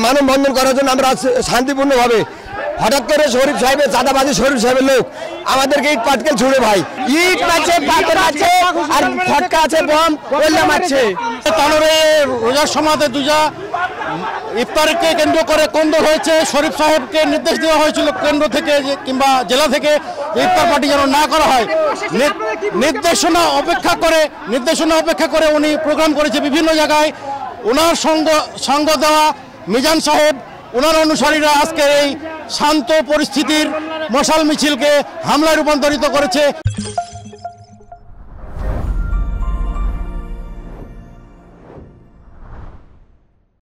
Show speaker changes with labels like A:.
A: মানববন্ধন করার জন্য আমরা শান্তিপূর্ণভাবে হঠাৎ করে শরীফ সাহেবের চাঁদাবাজি শরীফ সাহেবের লোক আমাদেরকে ইট পাটকেল ছুড়ে ভাই ইট মারছে পাথর আছে আর ফটকা আছে বম ওইলা মারছে।
B: তানোরে রোজার সমাজে দুজা ইফতারকে কেন্দ্র করে কোন্দল হয়েছে। শরীফ সাহেবকে নির্দেশ দেওয়া হয়েছিল কেন্দ্র থেকে কিংবা জেলা থেকে ইফতার পার্টি যেন না করা হয়। নির্দেশনা অপেক্ষা করে উনি প্রোগ্রাম করেছে বিভিন্ন জায়গায়। ওনার সঙ্গ দেওয়া মিজান সাহেব ওনার অনুসারীরা আজকে এই শান্ত পরিস্থিতির মশাল মিছিলকে হামলায় রূপান্তরিত করেছে।